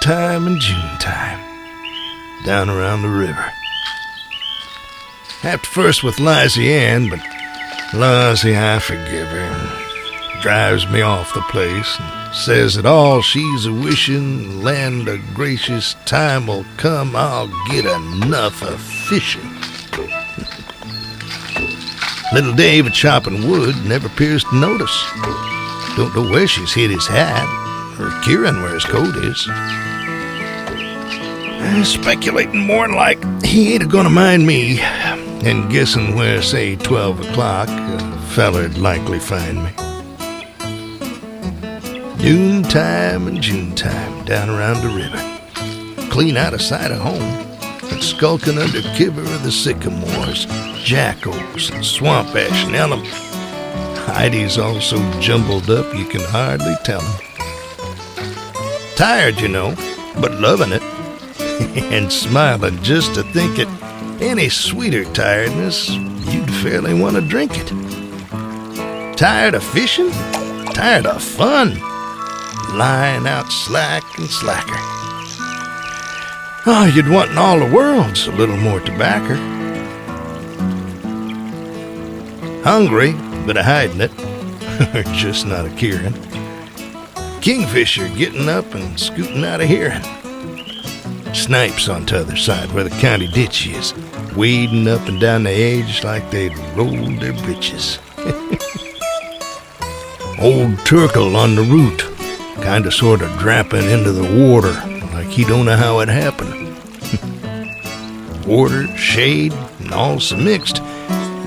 Noontime and June time, down around the river. Have to fuss with Lizy Ann, but Lizy, I forgive her. Drives me off the place and says that all she's a-wishing, land of gracious, time will come I'll get enough of fishing. Little Dave at chopping wood never appears to notice. Don't know where she's hid his hat, or Kieran where his coat is. Speculating more like he ain't gonna mind me, and guessing where, say, 12 o'clock, a feller'd likely find me. Noontime and June time, down around the river, clean out of sight of home, and skulking under cover of the sycamores, jack-oaks, and swamp ash and elm. Heidi's all so jumbled up you can hardly tell him. Tired, you know, but loving it, and smiling just to think it. Any sweeter tiredness, you'd fairly want to drink it. Tired of fishing? Tired of fun? Lying out slack and slacker. Oh, you'd want in all the world's a little more tobacco. Hungry, but a-hiding it, or just not a-caring. Kingfisher getting up and scooting out of hearing. Snipes on t'other side where the county ditch is, wading up and down the edge like they'd rolled their britches. Old turtle on the root, kinda sorta drapping into the water like he don't know how it happened. Water, shade, and all so mixed,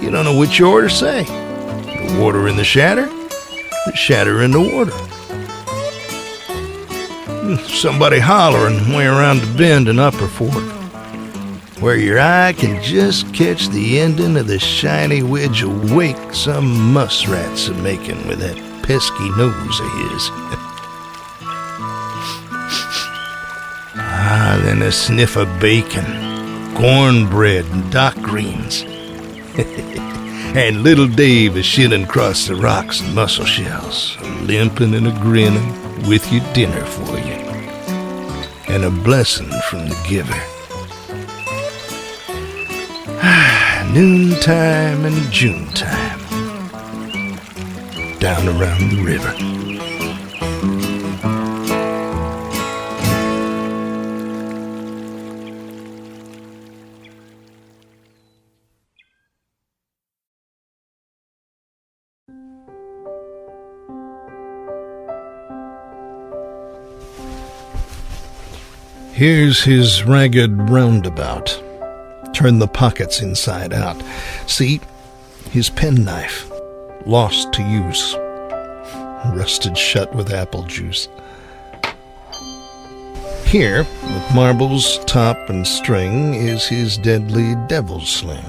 you don't know which you ought to say. The water in the shatter, the shatter in the water. Somebody hollering way around the bend in Upper Fork, where your eye can just catch the ending of the shiny wedge of wake some muskrat's a-making with that pesky nose of his. Then a sniff of bacon, cornbread, and dock greens. And little Dave is shilling across the rocks and mussel shells, limping and a-grinning with your dinner for you, and a blessing from the giver. Noontime and June time, down around the river. Here's his ragged roundabout. Turn the pockets inside out. See, his penknife, lost to use, rusted shut with apple juice. Here, with marbles, top, and string, is his deadly devil's sling,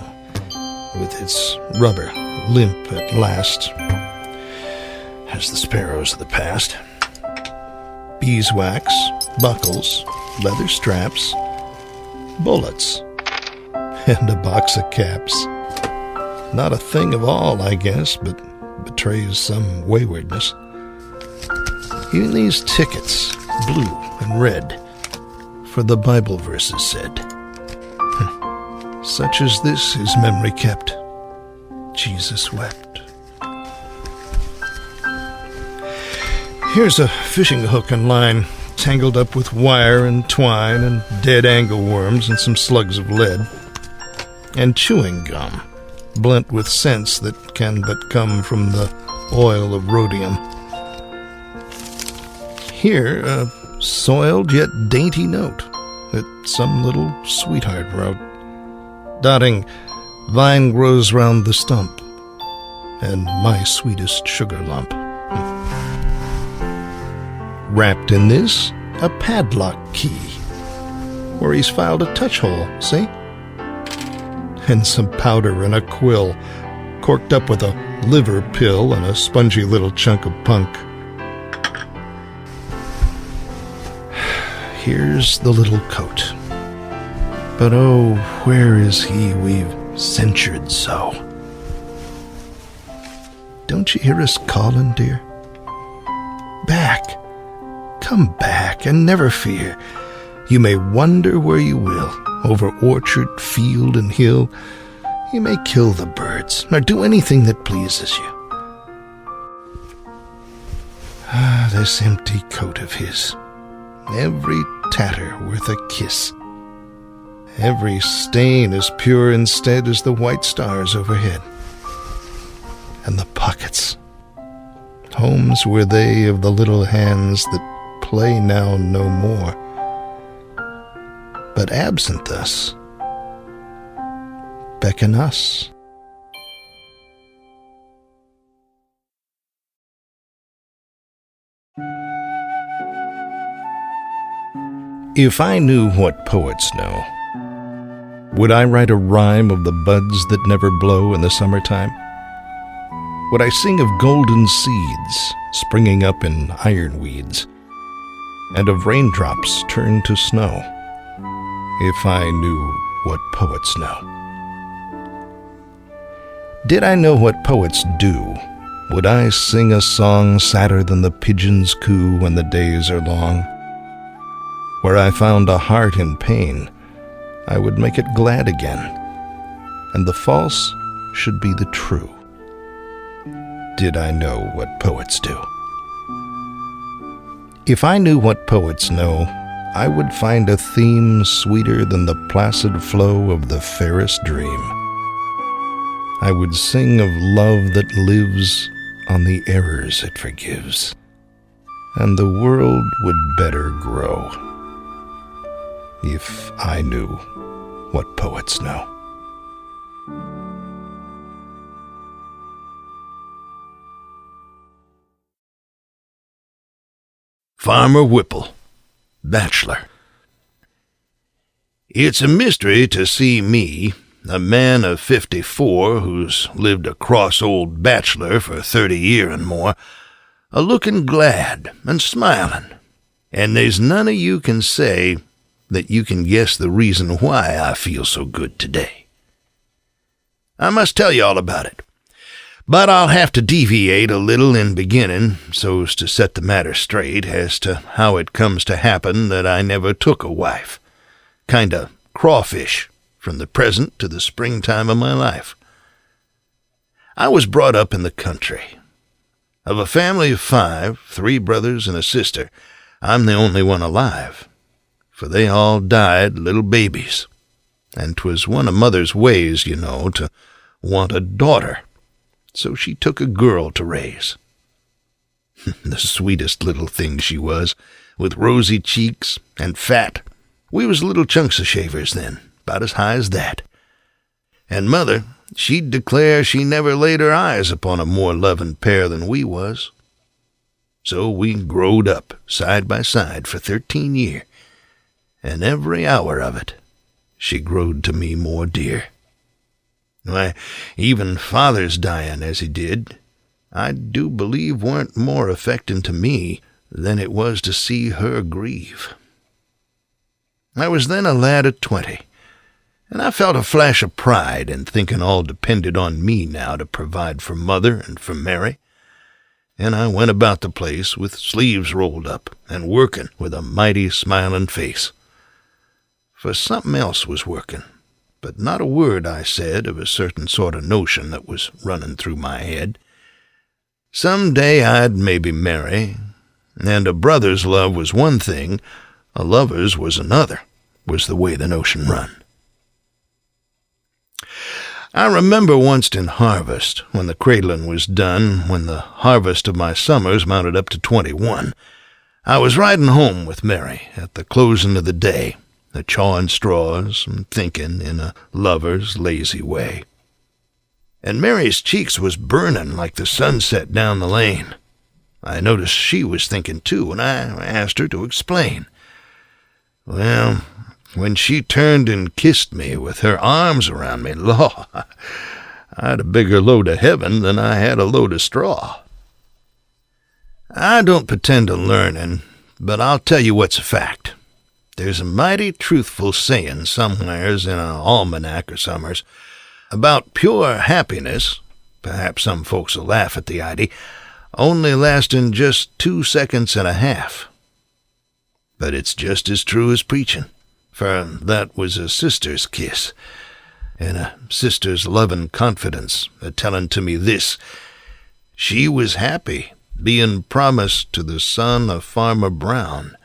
with its rubber limp at last, as the sparrows of the past. Beeswax, buckles, leather straps, bullets, and a box of caps. Not a thing of all, I guess, but betrays some waywardness. Even these tickets, blue and red, for the Bible verses said. Such as this his memory kept. Jesus wept. Here's a fishing hook and line, tangled up with wire and twine and dead angleworms and some slugs of lead, and chewing gum, blent with scents that can but come from the oil of rhodium. Here, a soiled yet dainty note that some little sweetheart wrote, dotting, "Vine grows round the stump," and "My sweetest sugar lump." Wrapped in this, a padlock key, where he's filed a touch hole, see? And some powder and a quill, corked up with a liver pill and a spongy little chunk of punk. Here's the little coat. But oh, where is he we've censured so? Don't you hear us calling, dear? Back! come back, and never fear. You may wander where you will, over orchard, field, and hill. You may kill the birds, or do anything that pleases you. Ah, this empty coat of his, every tatter worth a kiss, every stain as pure instead as the white stars overhead. And the pockets, homes were they of the little hands that play now no more, but absent thus, beckon us. If I knew what poets know, would I write a rhyme of the buds that never blow in the summertime? Would I sing of golden seeds springing up in ironweeds, and of raindrops turned to snow, if I knew what poets know? Did I know what poets do, would I sing a song sadder than the pigeons coo when the days are long? Where I found a heart in pain, I would make it glad again, and the false should be the true. Did I know what poets do? If I knew what poets know, I would find a theme sweeter than the placid flow of the fairest dream. I would sing of love that lives on the errors it forgives, and the world would better grow. If I knew what poets know. Farmer Whipple, Bachelor. It's a mystery to see me, a man of 54 who's lived a cross old bachelor for 30 year and more, a-looking glad and smiling, and there's none of you can say that you can guess the reason why I feel so good today. I must tell you all about it, but I'll have to deviate a little in beginning so's to set the matter straight as to how it comes to happen that I never took a wife, kinda crawfish from the present to the springtime of my life. I was brought up in the country. Of a family of 5, 3 brothers and a sister, I'm the only one alive, for they all died little babies, and 'twas one of mother's ways, you know, to want a daughter, so she took a girl to raise. The sweetest little thing she was, with rosy cheeks and fat. We was little chunks of shavers then, about as high as that. And mother, she'd declare she never laid her eyes upon a more loving pair than we was. So we growed up side by side for 13 year, and every hour of it she growed to me more dear. Why, even father's dying as he did, I do believe weren't more affecting to me than it was to see her grieve. I was then a lad of 20, and I felt a flash of pride in thinking all depended on me now to provide for mother and for Mary, and I went about the place with sleeves rolled up and working with a mighty smiling face. For something else was working, but not a word I said of a certain sort of notion that was running through my head. Some day I'd maybe marry, and a brother's love was one thing, a lover's was another, was the way the notion run. I remember once in harvest, when the cradling was done, when the harvest of my summers mounted up to 21, I was riding home with Mary at the closing of the day, a-chawing straws and thinking in a lover's lazy way. And Mary's cheeks was burning like the sunset down the lane. I noticed she was thinking too, and I asked her to explain. Well, when she turned and kissed me with her arms around me, law, I had a bigger load of heaven than I had a load of straw. I don't pretend to learning, but I'll tell you what's a fact. There's a mighty truthful saying somewheres in a almanac or summers about pure happiness, perhaps some folks'll laugh at the idea, only lasting just 2 seconds and a half. But it's just as true as preaching, for that was a sister's kiss, and a sister's loving confidence a-telling to me this: she was happy, being promised to the son of Farmer Brown.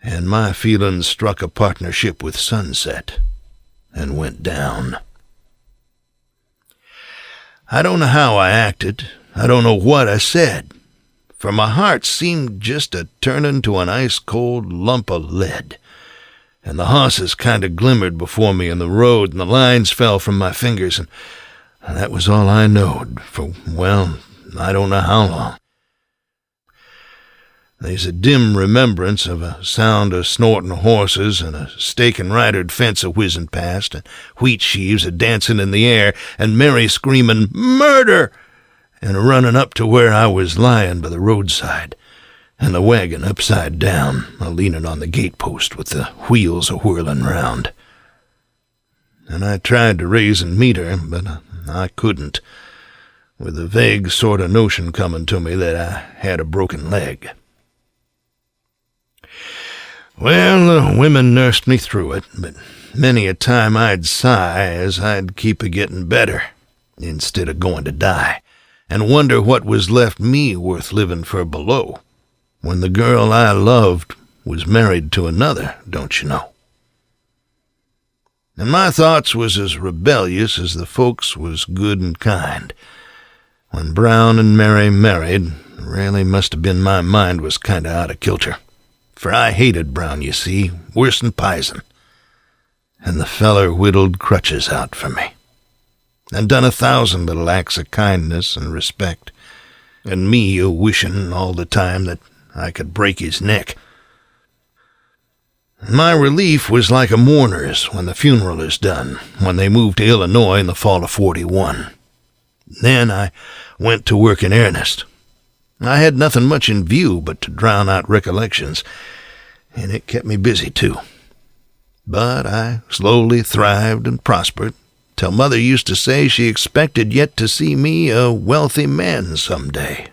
And my feelings struck a partnership with sunset and went down. I don't know how I acted. I don't know what I said, for my heart seemed just a turning to an ice-cold lump of lead, and the hosses kind of glimmered before me in the road, and the lines fell from my fingers, and that was all I knowed for, well, I don't know how long. There's a dim remembrance of a sound of snorting horses and a stake-and-ridered fence a-whizzing past, and wheat sheaves a-dancing in the air, and Mary screaming, "Murder!" and a-running up to where I was lying by the roadside, and the wagon upside down, a-leaning on the gate-post with the wheels a-whirling round. And I tried to raise and meet her, but I couldn't, with a vague sort of notion coming to me that I had a broken leg. Well, the women nursed me through it, but many a time I'd sigh as I'd keep a-getting better, instead of going to die, and wonder what was left me worth living for below, when the girl I loved was married to another, don't you know? And my thoughts was as rebellious as the folks was good and kind. When Brown and Mary married, really must have been my mind was kind of out of kilter. For I hated Brown, you see, worse'n pison. And the feller whittled crutches out for me, and done 1,000 little acts of kindness and respect, and me a-wishing all the time that I could break his neck. My relief was like a mourner's when the funeral is done, when they moved to Illinois in the fall of '41. Then I went to work in earnest. I had nothing much in view but to drown out recollections, and it kept me busy, too. But I slowly thrived and prospered, till Mother used to say she expected yet to see me a wealthy man some day.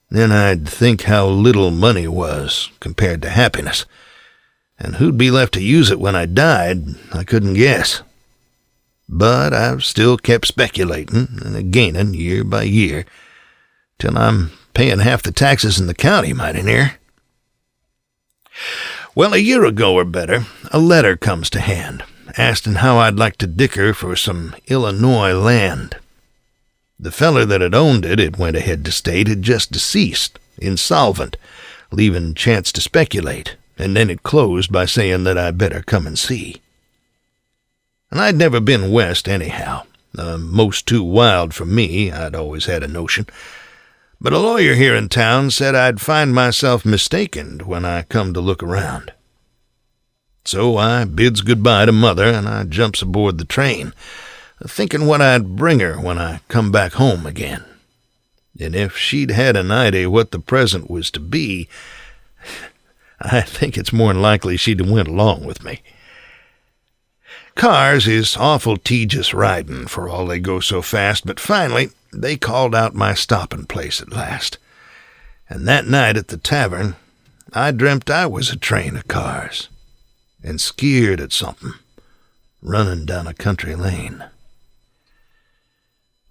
Then I'd think how little money was compared to happiness, and who'd be left to use it when I died, I couldn't guess. But I've still kept speculating and gaining year by year, till I'm paying half the taxes in the county, mighty near. Well, a year ago or better, a letter comes to hand, asking how I'd like to dicker for some Illinois land. The feller that had owned it went ahead to state, had just deceased, insolvent, leaving chance to speculate, and then it closed by saying that I better come and see. And I'd never been west anyhow, most too wild for me, I'd always had a notion. But a lawyer here in town said I'd find myself mistaken when I come to look around. So I bids goodbye to Mother, and I jumps aboard the train, thinking what I'd bring her when I come back home again. And if she'd had an idea what the present was to be, I think it's more'n likely she'd have went along with me. Cars is awful tedious riding for all they go so fast, but finally they called out my stopping place at last. And that night at the tavern, I dreamt I was a train of cars, and skeered at something, running down a country lane.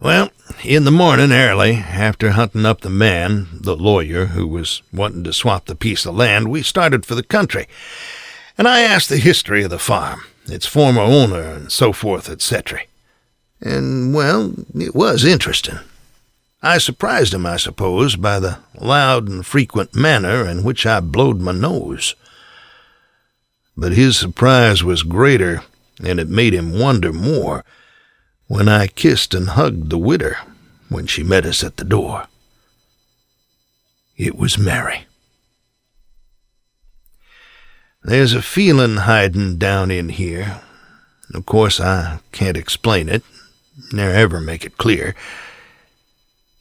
Well, in the morning early, after hunting up the man, the lawyer, who was wanting to swap the piece of land, we started for the country, and I asked the history of the farm, its former owner, and so forth, etc. And, well, it was interesting. I surprised him, I suppose, by the loud and frequent manner in which I blowed my nose. But his surprise was greater, and it made him wonder more, when I kissed and hugged the widder when she met us at the door. It was Mary. There's a feeling hiding down in here. Of course, I can't explain it, nor ever make it clear.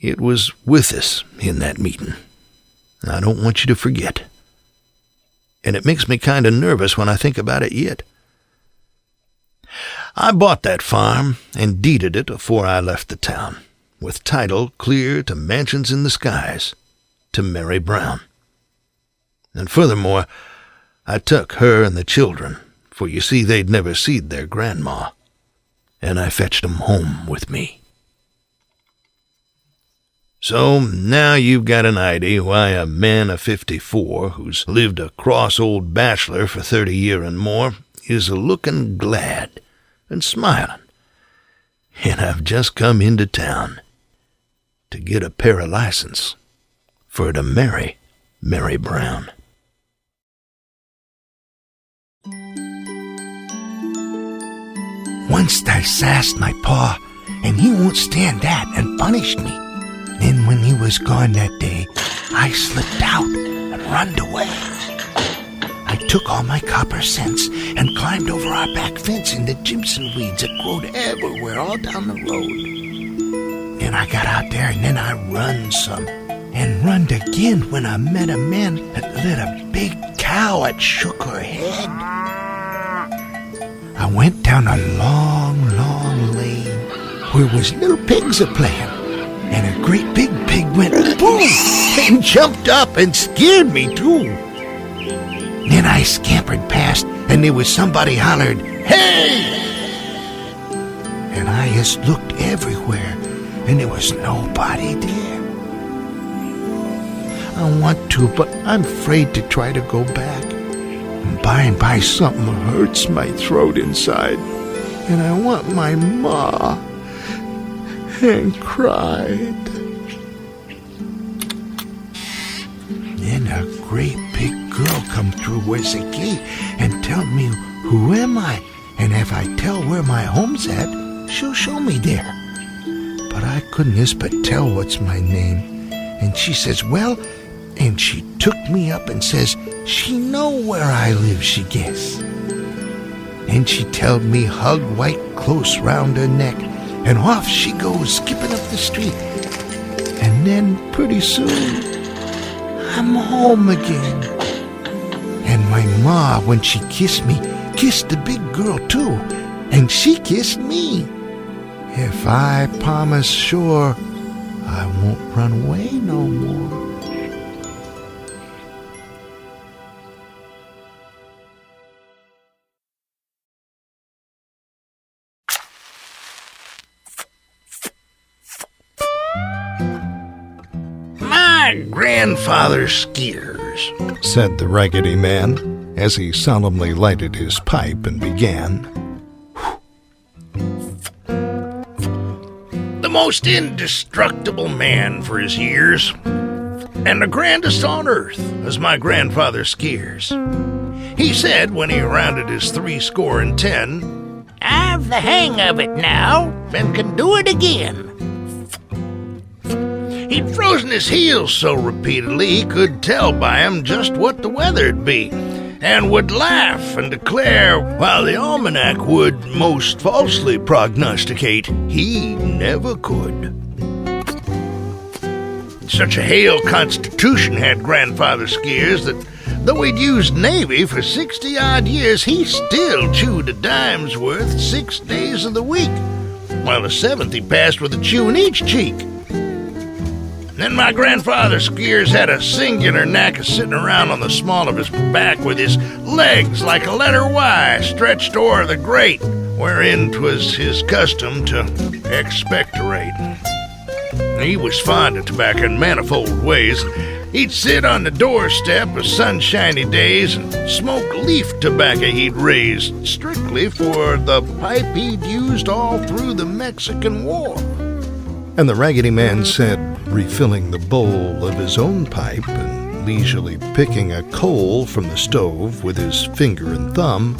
It was with us in that meeting. I don't want you to forget. And it makes me kind of nervous when I think about it yet. I bought that farm and deeded it afore I left the town, with title clear to mansions in the skies, to Mary Brown. And furthermore, I took her and the children, for you see they'd never seed their grandma, and I fetched 'em home with me. So now you've got an idea why a man of 54 who's lived a cross old bachelor for 30 year and more is a-looking glad and smiling. And I've just come into town to get a pair of license for to marry Mary Brown. Once I sassed my pa, and he won't stand that and punished me. Then when he was gone that day, I slipped out and runned away. I took all my copper cents and climbed over our back fence in the jimson weeds that growed everywhere all down the road. Then I got out there and then I run some and runned again when I met a man that led a big cow that shook her head. I went down a long, long lane where was little pigs a-playing, and a great big pig went boom and jumped up and scared me too. Then I scampered past, and there was somebody hollered, "Hey!" And I just looked everywhere, and there was nobody there. I want to, but I'm afraid to try to go back. And by something hurts my throat inside, and I want my ma, and cried. Then a great big girl come through where's the gate and tell me who am I, and if I tell where my home's at, she'll show me there. But I couldn't just but tell what's my name, and she says, well, and she took me up and says she know where I live, she guess. And she telled me hug right close round her neck, and off she goes skipping up the street. And then pretty soon I'm home again. And my ma, when she kissed me, kissed the big girl too, and she kissed me. If I promise sure I won't run away no more. My grandfather's skiers, said the Raggedy Man, as he solemnly lighted his pipe and began. The most indestructible man for his years, and the grandest on earth as my grandfather skiers. He said when he rounded his 70, "I've the hang of it now, and can do it again." He'd frozen his heels so repeatedly he could tell by 'em just what the weather'd be, and would laugh and declare, while the almanac would most falsely prognosticate, he never could. Such a hale constitution had Grandfather Skiers that though he'd used Navy for 60-odd years, he still chewed a dime's worth 6 days of the week, while the 7th he passed with a chew in each cheek. Then my grandfather Skiers had a singular knack of sitting around on the small of his back with his legs like a letter Y stretched o'er the grate, wherein 'twas his custom to expectorate. He was fond of tobacco in manifold ways. He'd sit on the doorstep of sunshiny days and smoke leaf tobacco he'd raised strictly for the pipe he'd used all through the Mexican War. And the Raggedy Man said, refilling the bowl of his own pipe and leisurely picking a coal from the stove with his finger and thumb,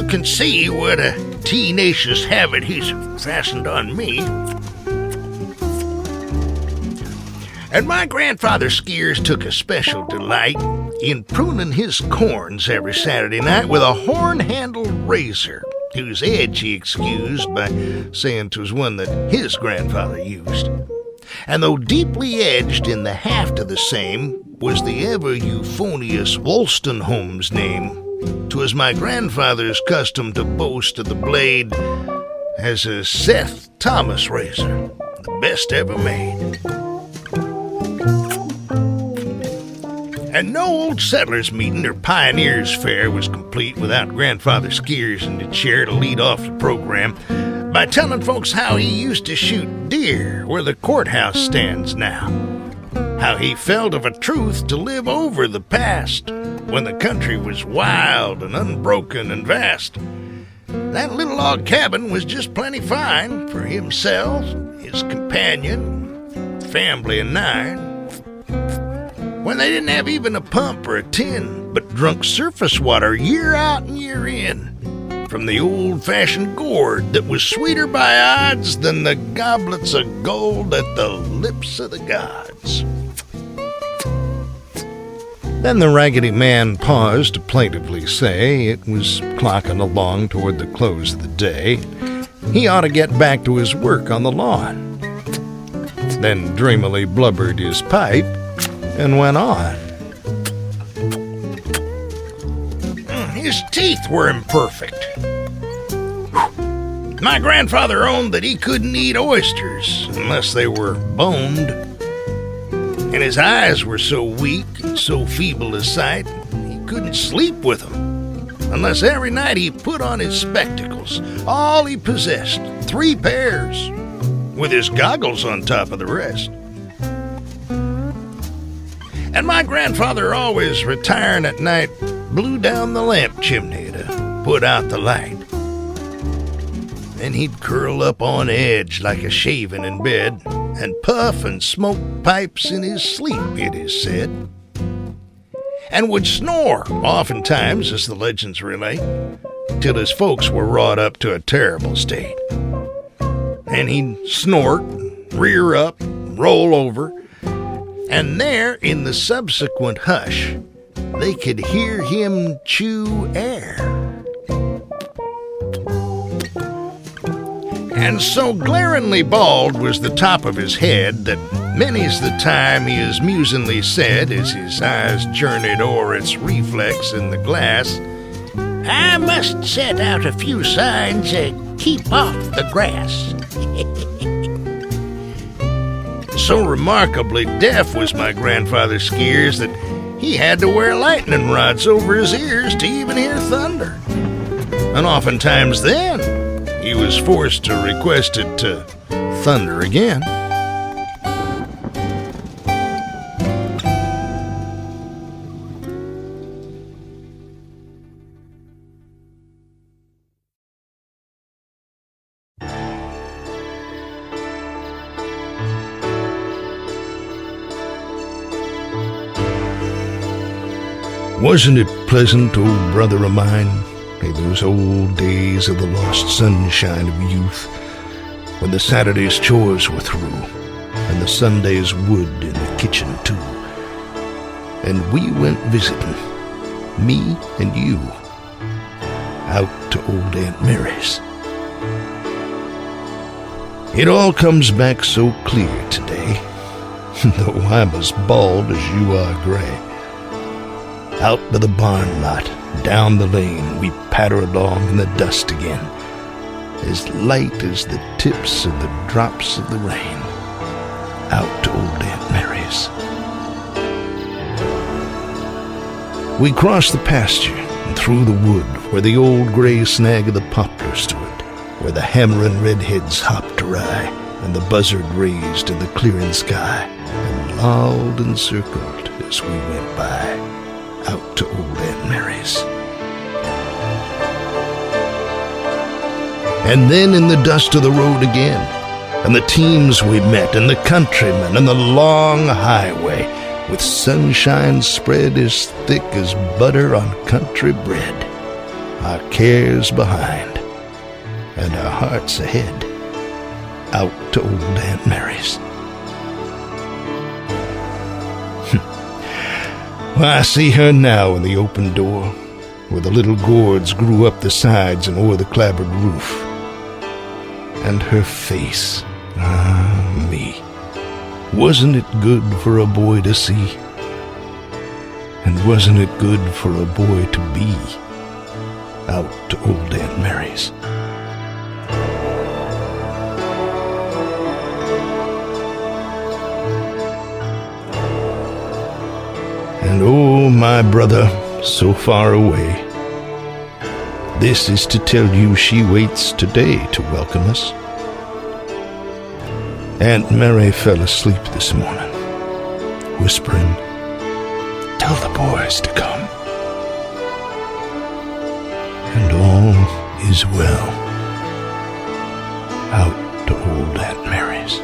You can see what a tenacious habit he's fastened on me. And my grandfather Skiers took a special delight in pruning his corns every Saturday night with a horn-handled razor, whose edge he excused by saying 'twas one that his grandfather used. And though deeply edged in the haft of the same was the ever-euphonious Wolstenholme's name, 'twas my grandfather's custom to boast of the blade as a Seth Thomas razor, the best ever made. And no old settlers' meeting or pioneers' fair was complete without Grandfather Skeers in the chair to lead off the program by telling folks how he used to shoot deer where the courthouse stands now. How he felt of a truth to live over the past when the country was wild and unbroken and vast. That little log cabin was just plenty fine for himself, his companion, family of 9. When they didn't have even a pump or a tin, but drunk surface water year out and year in from the old-fashioned gourd that was sweeter by odds than the goblets of gold at the lips of the gods. Then the Raggedy Man paused to plaintively say it was clocking along toward the close of the day. He ought to get back to his work on the lawn. Then dreamily blubbered his pipe and went on. His teeth were imperfect. My grandfather owned that he couldn't eat oysters unless they were boned. And his eyes were so weak and so feeble of sight, he couldn't sleep with them unless every night he put on his spectacles, all he possessed, 3 pairs, with his goggles on top of the rest. And my grandfather, always retiring at night, blew down the lamp chimney to put out the light. Then he'd curl up on edge like a shaven in bed and puff and smoke pipes in his sleep, it is said, and would snore oftentimes, as the legends relate, till his folks were wrought up to a terrible state. And he'd snort, rear up, roll over, and there, in the subsequent hush, they could hear him chew air. And so glaringly bald was the top of his head that many's the time he has musingly said, as his eyes journeyed o'er its reflex in the glass, "I must set out a few signs to keep off the grass." So remarkably deaf was my grandfather Skeers that he had to wear lightning rods over his ears to even hear thunder. And oftentimes then, he was forced to request it to thunder again. Wasn't it pleasant, old brother of mine, in those old days of the lost sunshine of youth, when the Saturday's chores were through, and the Sunday's wood in the kitchen too, and we went visiting, me and you, out to old Aunt Mary's. It all comes back so clear today, though I'm as bald as you are gray. Out to the barn lot, down the lane, we patter along in the dust again, as light as the tips of the drops of the rain, out to old Aunt Mary's. We crossed the pasture and through the wood, where the old gray snag of the poplar stood, where the hammering redheads hopped awry, and the buzzard raised in the clearing sky, and lolled and circled as we went by, out to old Aunt Mary's. And then in the dust of the road again, and the teams we met, and the countrymen, and the long highway, with sunshine spread as thick as butter on country bread, our cares behind, and our hearts ahead, out to old Aunt Mary's. Well, I see her now in the open door, where the little gourds grew up the sides and o'er the clapboard roof. And her face, ah, me, wasn't it good for a boy to see? And wasn't it good for a boy to be, out to old Aunt Mary's? And oh, my brother so far away. This is to tell you she waits today to welcome us. Aunt Mary fell asleep this morning, whispering, "Tell the boys to come." And all is well out to old Aunt Mary's.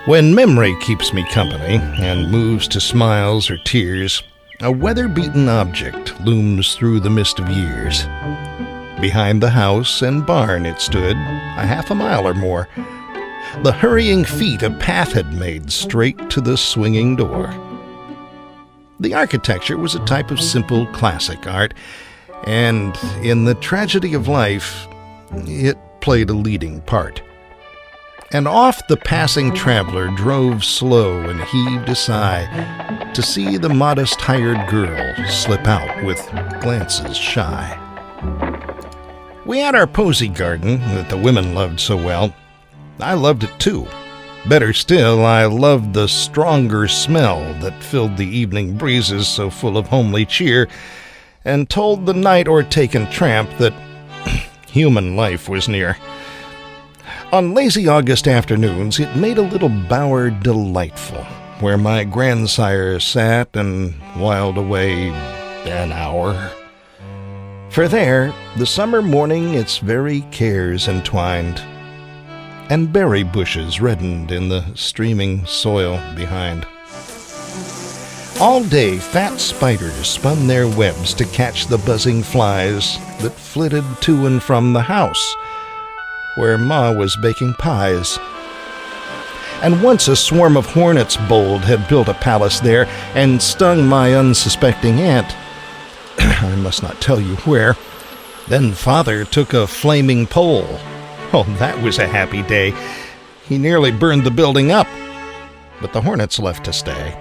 When memory keeps me company and moves to smiles or tears, a weather-beaten object looms through the mist of years. Behind the house and barn it stood, a half a mile or more. The hurrying feet a path had made straight to the swinging door. The architecture was a type of simple classic art, and in the tragedy of life, it played a leading part. And off the passing traveler drove slow and heaved a sigh to see the modest hired girl slip out with glances shy. We had our posy garden that the women loved so well. I loved it too. Better still, I loved the stronger smell that filled the evening breezes so full of homely cheer and told the night o'ertaken tramp that human life was near. On lazy August afternoons, it made a little bower delightful, where my grandsire sat and whiled away an hour. For there, the summer morning its very cares entwined, and berry bushes reddened in the streaming soil behind. All day fat spiders spun their webs to catch the buzzing flies that flitted to and from the house, where Ma was baking pies. And once a swarm of hornets bold had built a palace there and stung my unsuspecting aunt. I must not tell you where. Then Father took a flaming pole. Oh, that was a happy day. He nearly burned the building up, but the hornets left to stay.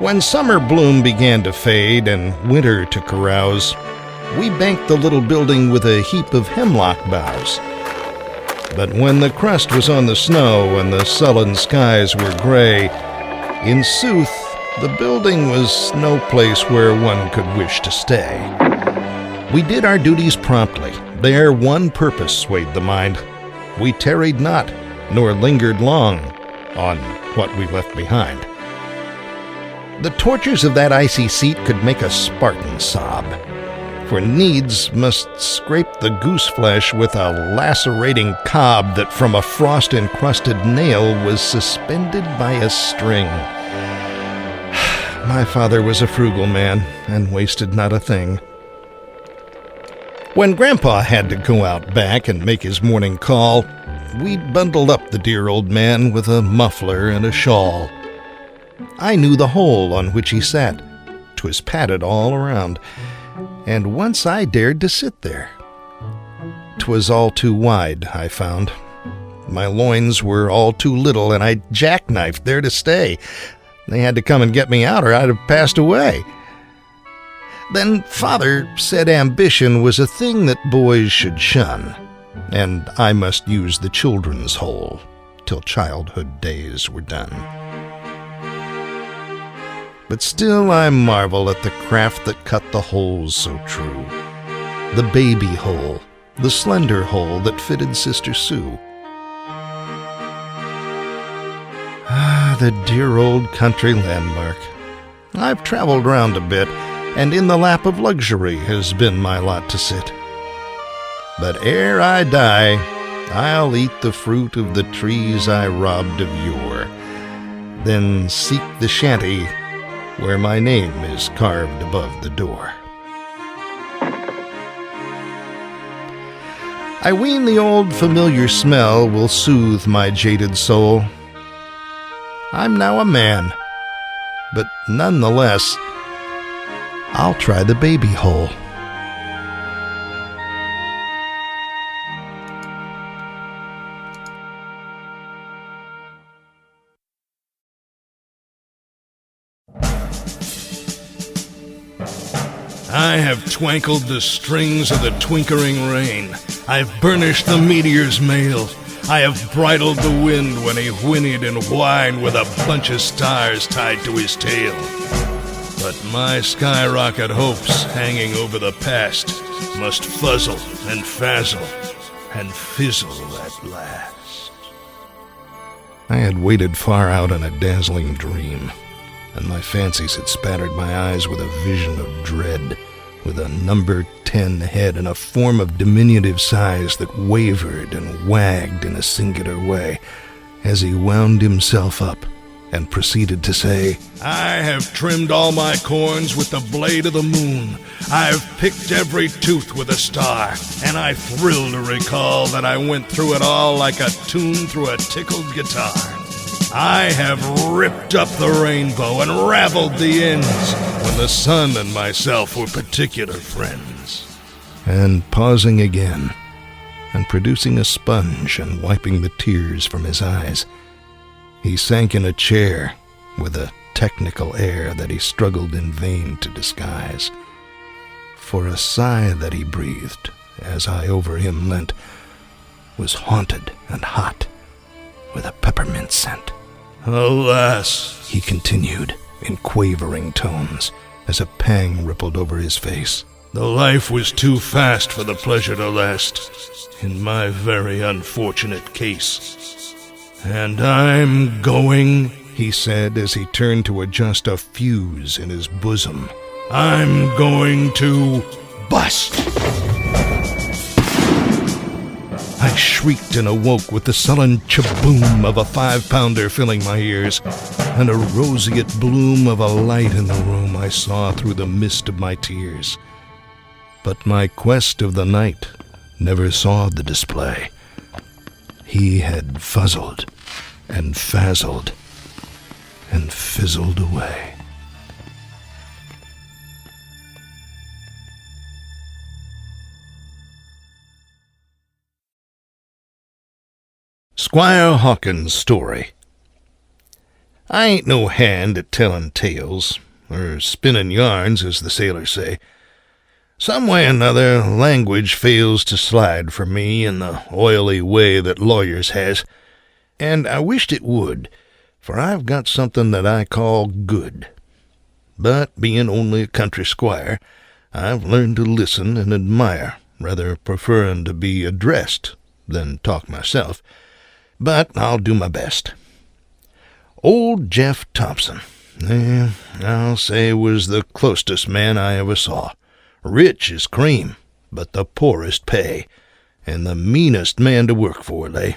When summer bloom began to fade and winter to carouse, we banked the little building with a heap of hemlock boughs. But when the crust was on the snow and the sullen skies were gray, in sooth, the building was no place where one could wish to stay. We did our duties promptly. There one purpose swayed the mind. We tarried not, nor lingered long on what we left behind. The tortures of that icy seat could make a Spartan sob, for needs must scrape the goose flesh with a lacerating cob that from a frost-encrusted nail was suspended by a string. My father was a frugal man and wasted not a thing. When Grandpa had to go out back and make his morning call, we bundled up the dear old man with a muffler and a shawl. I knew the hole on which he sat. 'Twas padded all around, and once I dared to sit there. 'Twas all too wide, I found. My loins were all too little, and I jackknifed there to stay. They had to come and get me out, or I'd have passed away. Then Father said ambition was a thing that boys should shun, and I must use the children's hole till childhood days were done. But still I marvel at the craft that cut the holes so true. The baby hole, the slender hole that fitted Sister Sue. Ah, the dear old country landmark. I've traveled round a bit, and in the lap of luxury has been my lot to sit. But ere I die, I'll eat the fruit of the trees I robbed of yore, then seek the shanty where my name is carved above the door. I ween the old familiar smell will soothe my jaded soul. I'm now a man, but nonetheless, I'll try the baby hole. I have twinkled the strings of the twinkling rain. I've burnished the meteor's mail. I have bridled the wind when he whinnied and whined with a bunch of stars tied to his tail. But my skyrocket hopes hanging over the past must fuzzle and fazzle and fizzle at last. I had waited far out in a dazzling dream, and my fancies had spattered my eyes with a vision of dread, with a number 10 head and a form of diminutive size that wavered and wagged in a singular way as he wound himself up and proceeded to say, I have trimmed all my corns with the blade of the moon. I have picked every tooth with a star, and I thrill to recall that I went through it all like a tune through a tickled guitar. I have ripped up the rainbow and raveled the ends when the sun and myself were particular friends. And pausing again, and producing a sponge and wiping the tears from his eyes, he sank in a chair with a technical air that he struggled in vain to disguise. For a sigh that he breathed, as I over him leant, was haunted and hot with a peppermint scent. Alas, he continued in quavering tones, as a pang rippled over his face, the life was too fast for the pleasure to last, in my very unfortunate case. And I'm going, he said as he turned to adjust a fuse in his bosom. I'm going to bust. I shrieked and awoke with the sullen chaboom of a 5-pounder filling my ears, and a roseate bloom of a light in the room I saw through the mist of my tears. But my quest of the night never saw the display. He had fuzzled and fazzled and fizzled away. Squire Hawkins' Story. I ain't no hand at tellin' tales, or spinnin' yarns, as the sailors say. Some way or another, language fails to slide for me in the oily way that lawyers has, and I wished it would, for I've got something that I call good. But being only a country squire, I've learned to listen and admire, rather preferring to be addressed than talk myself. But I'll do my best. Old Jeff Thompson, I'll say was the closest man I ever saw. Rich as cream, but the poorest pay, and the meanest man to work for, lay.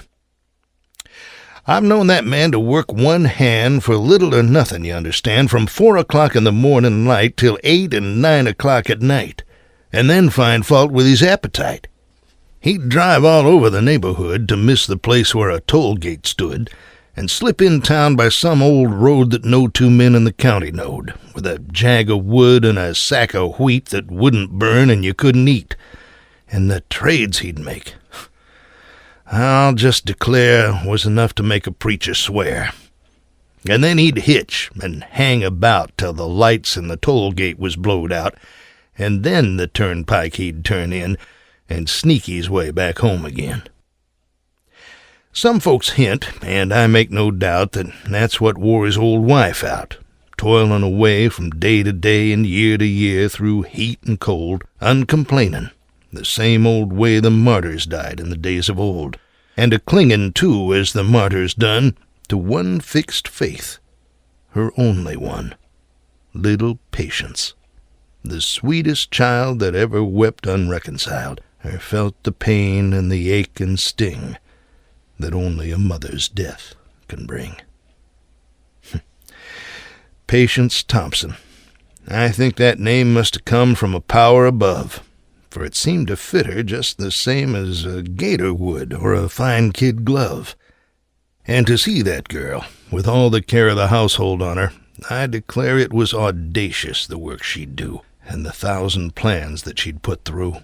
I've known that man to work one hand for little or nothing, you understand, from 4 o'clock in the morning light till 8 and 9 o'clock at night, and then find fault with his appetite. He'd drive all over the neighborhood to miss the place where a toll gate stood, and slip in town by some old road that no two men in the county knowed, with a jag of wood and a sack of wheat that wouldn't burn and you couldn't eat. And the trades he'd make, I'll just declare, was enough to make a preacher swear. And then he'd hitch and hang about till the lights in the toll gate was blowed out, and then the turnpike he'd turn in and sneak his way back home again. Some folks hint, and I make no doubt, that that's what wore his old wife out, toiling away from day to day and year to year through heat and cold, uncomplaining, the same old way the martyrs died in the days of old, and a-clinging, too, as the martyrs done, to one fixed faith, her only one, little Patience, the sweetest child that ever wept unreconciled, or felt the pain and the ache and sting that only a mother's death can bring. Patience Thompson. I think that name must have come from a power above, for it seemed to fit her just the same as a gaiter would or a fine kid glove. And to see that girl, with all the care of the household on her, I declare it was audacious, the work she'd do, and the 1,000 plans that she'd put through.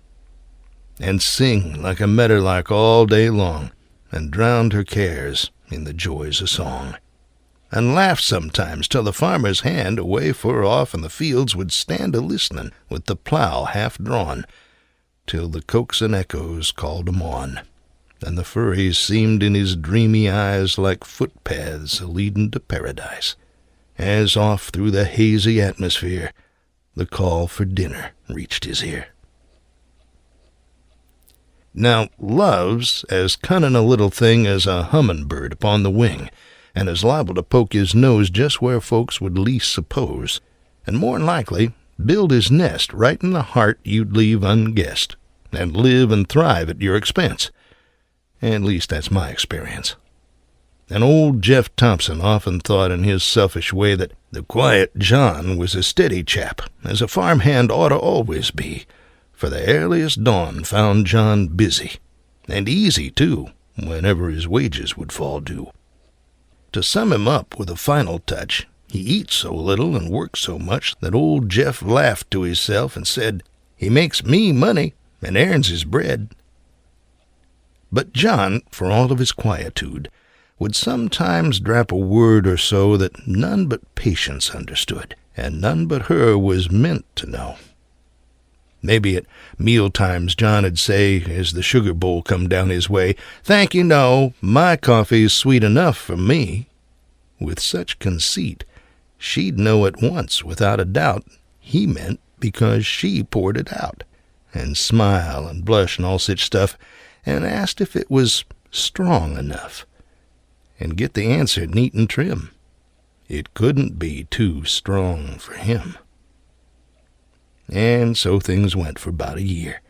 And sing like a medderlark all day long, and drowned her cares in the joys of song. And laugh sometimes till the farmer's hand, away fur off in the fields, would stand a-listening with the plough half drawn, till the coaxing echoes called him on, and the furries seemed in his dreamy eyes like footpaths a-leadin' to paradise, as off through the hazy atmosphere the call for dinner reached his ear. Now, love's as cunning a little thing as a hummingbird upon the wing, and is liable to poke his nose just where folks would least suppose, and more'n likely build his nest right in the heart you'd leave unguessed, and live and thrive at your expense. At least that's my experience. And old Jeff Thompson often thought in his selfish way that the quiet John was a steady chap, as a farmhand ought to always be, for the earliest dawn found John busy, and easy, too, whenever his wages would fall due. To sum him up with a final touch, he eats so little and works so much that old Jeff laughed to himself and said, "He makes me money and earns his bread." But John, for all of his quietude, would sometimes drap a word or so that none but Patience understood, and none but her was meant to know. Maybe at meal times John'd say, as the sugar bowl come down his way, "Thank you, no, my coffee's sweet enough for me." With such conceit, she'd know at once, without a doubt, he meant because she poured it out, and smile and blush and all such stuff, and asked if it was strong enough, and get the answer neat and trim. It couldn't be too strong for him. And so things went for about a year,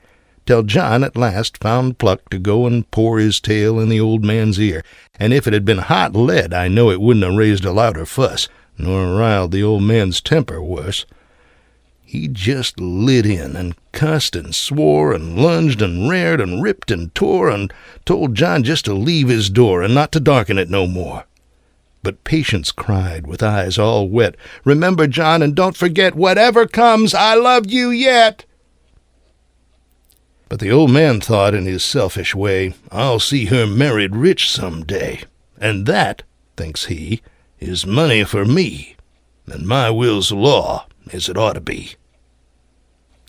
till John at last found pluck to go and pour his tale in the old man's ear, and if it had been hot lead, I know it wouldn't have raised a louder fuss, nor riled the old man's temper worse. He just lit in and cussed and swore and lunged and rared and ripped and tore and told John just to leave his door and not to darken it no more. But Patience cried, with eyes all wet, "Remember, John, and don't forget, whatever comes, I love you yet." But the old man thought in his selfish way, "I'll see her married rich some day, and that," thinks he, "is money for me, and my will's law, as it ought to be."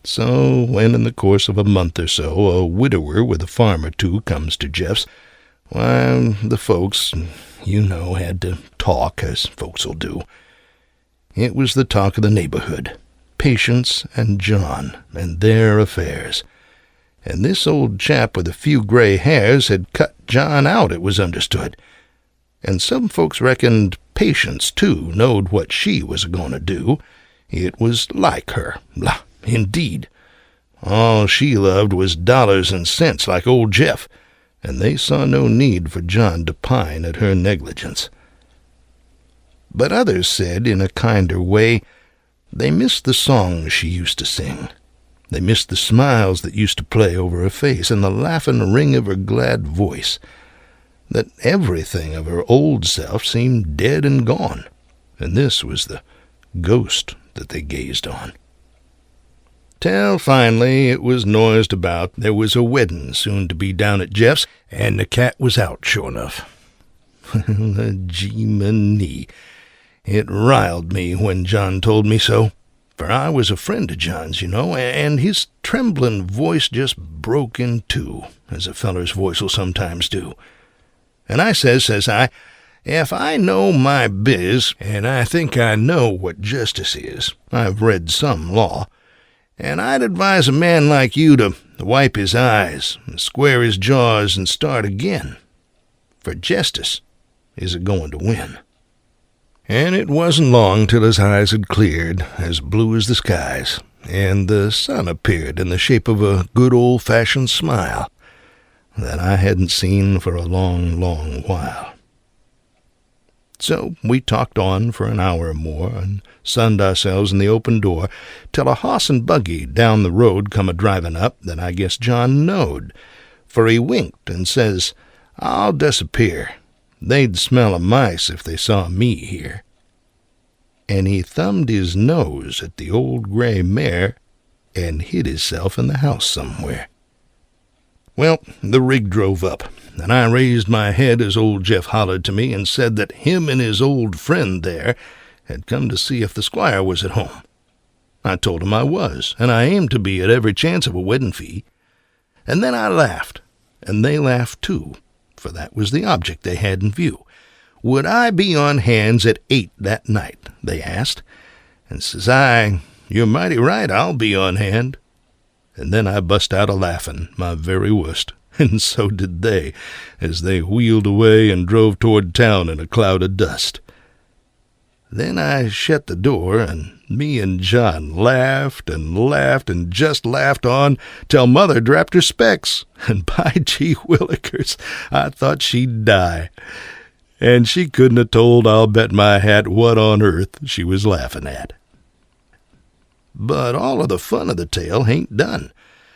So, when in the course of a month or so a widower with a farm or two comes to Jeff's, why, the folks, had to talk, as folks'll do. It was the talk of the neighborhood, Patience and John, and their affairs. And this old chap with a few gray hairs had cut John out, it was understood. And some folks reckoned Patience, too, knowed what she was a-goin' to do. It was like her. La, indeed. All she loved was dollars and cents like old Jeff, and they saw no need for John to pine at her negligence. But others said, in a kinder way, they missed the songs she used to sing. They missed the smiles that used to play over her face and the laughing ring of her glad voice, that everything of her old self seemed dead and gone, and this was the ghost that they gazed on. Till finally it was noised about there was a wedding soon to be down at Jeff's, and the cat was out, sure enough. Gee-many. It riled me when John told me so, for I was a friend of John's, and his trembling voice just broke in two, as a feller's voice'll sometimes do. And I says I, "If I know my biz, and I think I know what justice is, I've read some law, and I'd advise a man like you to wipe his eyes and square his jaws and start again, for justice is a-going to win." And it wasn't long till his eyes had cleared, as blue as the skies, and the sun appeared in the shape of a good old-fashioned smile that I hadn't seen for a long, long while. So we talked on for an hour or more, and sunned ourselves in the open door, till a hoss and buggy down the road come a-driving up that I guess John knowed, for he winked and says, "I'll disappear. They'd smell of mice if they saw me here." And he thumbed his nose at the old gray mare and hid himself in the house somewhere. Well, the rig drove up, and I raised my head as old Jeff hollered to me and said that him and his old friend there had come to see if the squire was at home. I told him I was, and I aimed to be at every chance of a wedding fee. And then I laughed, and they laughed too, for that was the object they had in view. Would I be on hands at 8 that night, they asked, and says I, "You're mighty right, I'll be on hand." And then I bust out a-laughing, my very worst, and so did they, as they wheeled away and drove toward town in a cloud of dust. Then I shut the door, and me and John laughed and just laughed on till Mother dropped her specs, and by gee willikers, I thought she'd die. And she couldn't have told, I'll bet my hat, what on earth she was laughing at. But all of the fun of the tale ain't done,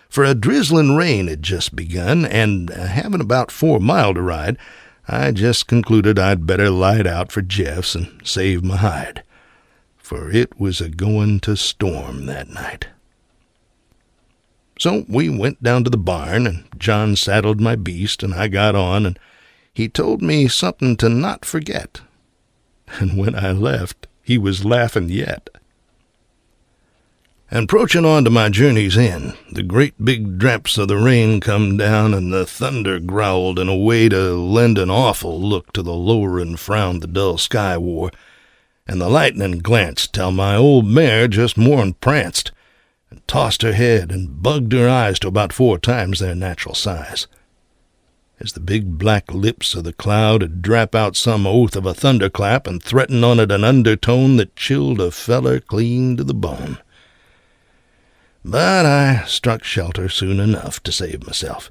for a drizzling rain had just begun, and having about 4 mile to ride, I just concluded I'd better light out for Jeff's and save my hide, for it was a-going to storm that night. So we went down to the barn, and John saddled my beast, and I got on, and he told me something to not forget. And when I left, he was laughing yet. And 'proaching on to my journey's end, the great big drops of the rain come down, and the thunder growled in a way to lend an awful look to the lowering frown the dull sky wore, and the lightning glanced till my old mare just more'n pranced, and tossed her head and bugged her eyes to about 4 times their natural size, as the big black lips of the cloud 'd drap out some oath of a thunderclap and threaten on it an undertone that chilled a feller clean to the bone. But I struck shelter soon enough to save myself,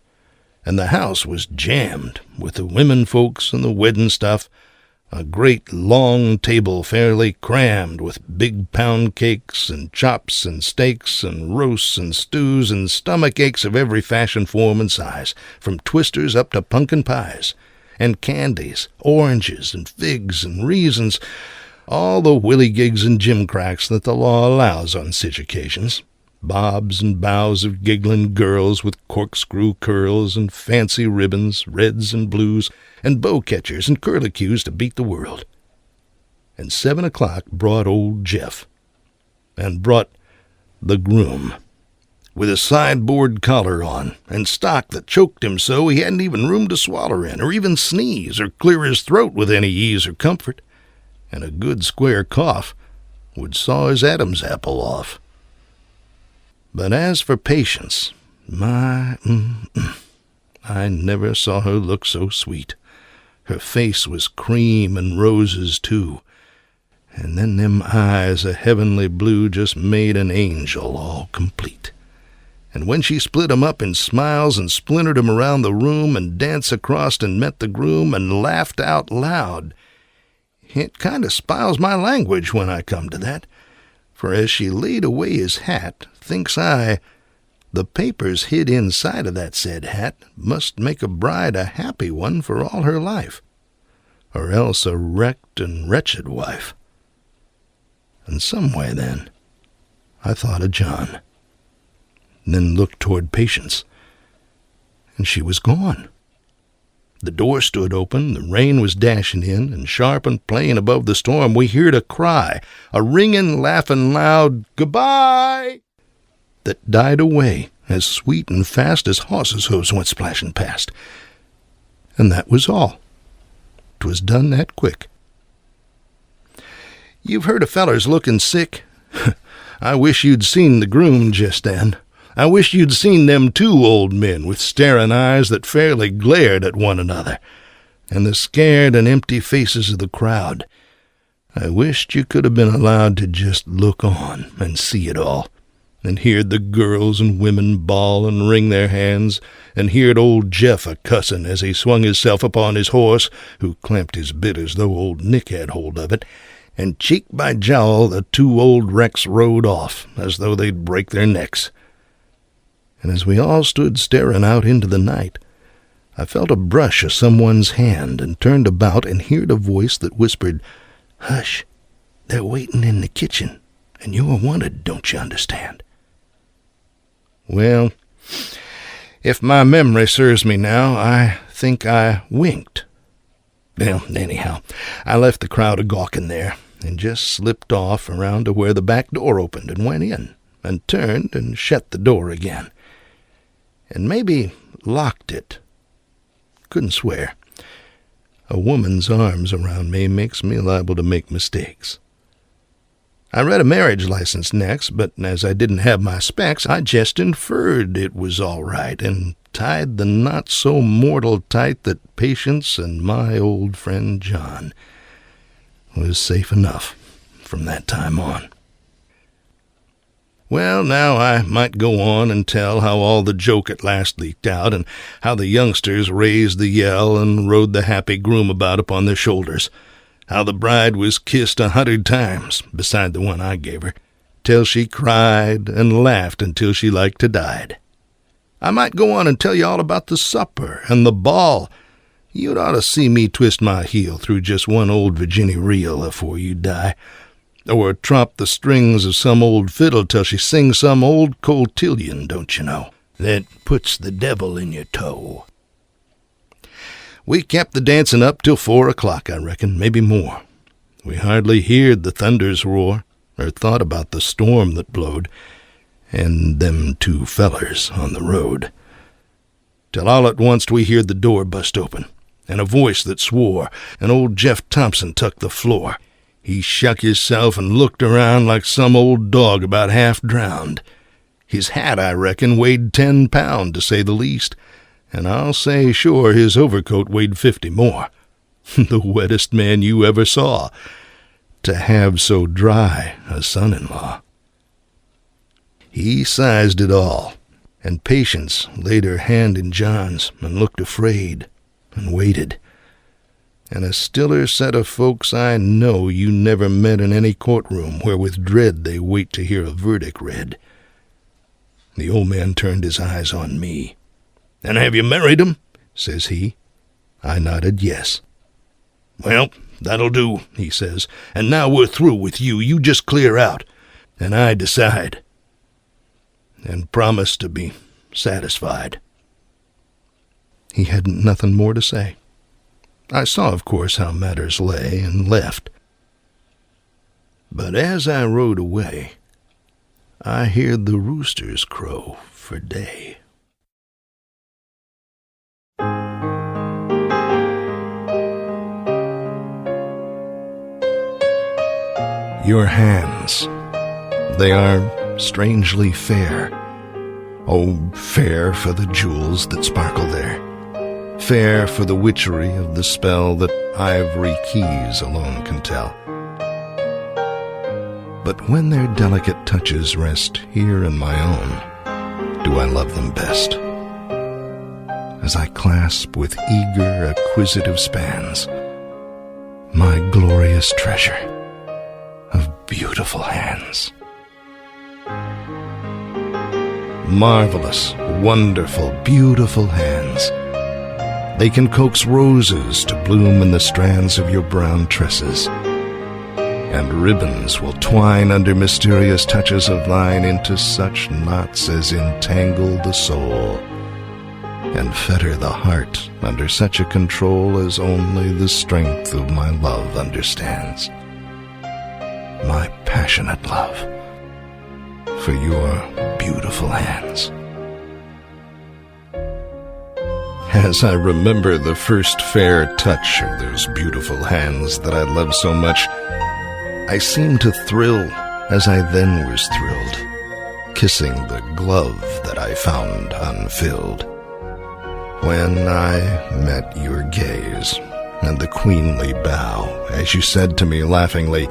and the house was jammed with the women folks and the wedding stuff, a great long table fairly crammed with big pound cakes and chops and steaks and roasts and stews and stomach aches of every fashion, form, and size, from twisters up to punkin pies, and candies, oranges and figs and reasons, all the willygigs and gimcracks that the law allows on such occasions. Bobs and bows of giggling girls with corkscrew curls and fancy ribbons, reds and blues, and bow-catchers and curlicues to beat the world. And 7 o'clock brought old Jeff, and brought the groom, with a sideboard collar on, and stock that choked him so he hadn't even room to swaller in, or even sneeze, or clear his throat with any ease or comfort, and a good square cough would saw his Adam's apple off. But as for Patience, I never saw her look so sweet. Her face was cream and roses, too, and then them eyes a heavenly blue just made an angel all complete. And when she split 'em up in smiles and splintered 'em around the room and danced across and met the groom and laughed out loud, it kind of spiles my language when I come to that. For as she laid away his hat, thinks I, the papers hid inside of that said hat must make a bride a happy one for all her life, or else a wrecked and wretched wife. And someway then, I thought of John, and then looked toward Patience, and she was gone. The door stood open, the rain was dashing in, and sharp and plain above the storm we heard a cry, a ringing, laughing, loud "Goodbye!" that died away as sweet and fast as horses' hoofs went splashing past. And that was all. 'Twas done that quick. You've heard of fellers looking sick? I wish you'd seen the groom just then. I wish you'd seen them 2 old men with staring eyes that fairly glared at one another, and the scared and empty faces of the crowd. I wished you could have been allowed to just look on and see it all, and heard the girls and women bawl and wring their hands, and heard old Jeff a-cussin' as he swung hisself upon his horse, who clamped his bit as though old Nick had hold of it, and cheek by jowl the two old wrecks rode off, as though they'd break their necks. And as we all stood staring out into the night, I felt a brush of someone's hand and turned about and heard a voice that whispered, "Hush, they're waiting in the kitchen, and you're wanted, don't you understand?" Well, if my memory serves me now, I think I winked. Well, anyhow, I left the crowd a-gawking there, and just slipped off around to where the back door opened and went in, and turned and shut the door again. And maybe locked it. Couldn't swear. A woman's arms around me makes me liable to make mistakes. I read a marriage license next, but as I didn't have my specs, I just inferred it was all right, and tied the knot so mortal tight that Patience and my old friend John was safe enough from that time on. Well, now I might go on and tell how all the joke at last leaked out, and how the youngsters raised the yell and rode the happy groom about upon their shoulders, how the bride was kissed 100 times, beside the one I gave her, till she cried and laughed until she like to died. I might go on and tell you all about the supper and the ball. You'd ought to see me twist my heel through just one old Virginia reel afore you die, or tromp the strings of some old fiddle till she sings some old cotillion, don't you know, that puts the devil in your toe. We kept the dancing up till 4 o'clock, I reckon, maybe more. We hardly heard the thunders roar, or thought about the storm that blowed, and them two fellers on the road, till all at once we heard the door bust open, and a voice that swore, and old Jeff Thompson tucked the floor. He shuck hisself and looked around like some old dog about half drowned. His hat, I reckon, weighed 10 pound, to say the least, and I'll say sure his overcoat weighed 50 more. The wettest man you ever saw, to have so dry a son-in-law. He sized it all, and Patience laid her hand in John's and looked afraid and waited. And a stiller set of folks I know you never met in any courtroom where with dread they wait to hear a verdict read. The old man turned his eyes on me. "And have you married 'em?" says he. I nodded yes. "Well, that'll do," he says, "and now we're through with you. You just clear out, and I decide." And promised to be satisfied. He hadn't nothing more to say. I saw, of course, how matters lay, and left. But as I rode away, I heard the roosters crow for day. Your hands, they are strangely fair. Oh, fair for the jewels that sparkle there. Fair for the witchery of the spell that ivory keys alone can tell. But when their delicate touches rest here in my own, do I love them best. As I clasp with eager, acquisitive spans my glorious treasure of beautiful hands. Marvelous, wonderful, beautiful hands. They can coax roses to bloom in the strands of your brown tresses, and ribbons will twine under mysterious touches of thine into such knots as entangle the soul, and fetter the heart under such a control as only the strength of my love understands. My passionate love for your beautiful hands. As I remember the first fair touch of those beautiful hands that I loved so much, I seem to thrill as I then was thrilled, kissing the glove that I found unfilled. When I met your gaze and the queenly bow, as you said to me laughingly,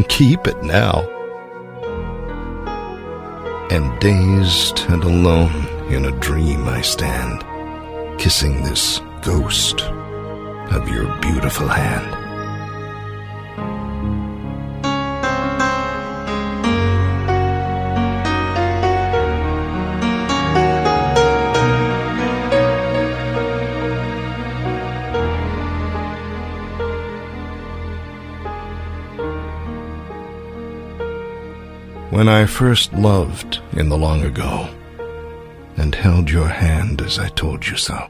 "Keep it now." And dazed and alone in a dream I stand, kissing this ghost of your beautiful hand. When I first loved in the long ago, and held your hand as I told you so,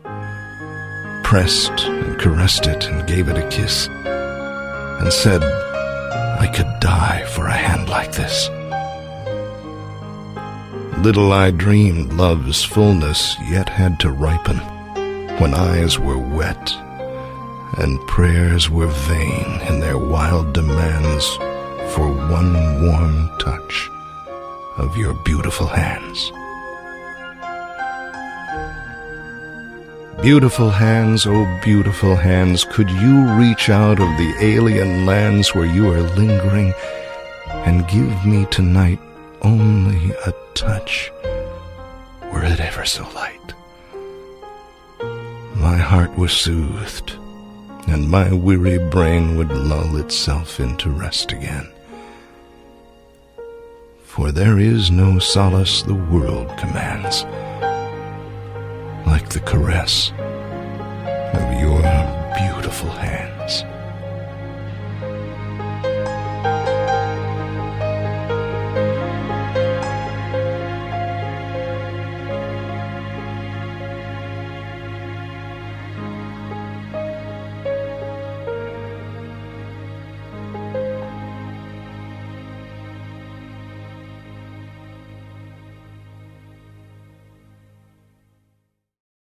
pressed and caressed it and gave it a kiss, and said I could die for a hand like this. Little I dreamed love's fullness yet had to ripen, when eyes were wet and prayers were vain in their wild demands for one warm touch of your beautiful hands. Beautiful hands, oh beautiful hands, could you reach out of the alien lands where you are lingering and give me tonight only a touch, were it ever so light? My heart was soothed, and my weary brain would lull itself into rest again. For there is no solace the world commands like the caress of your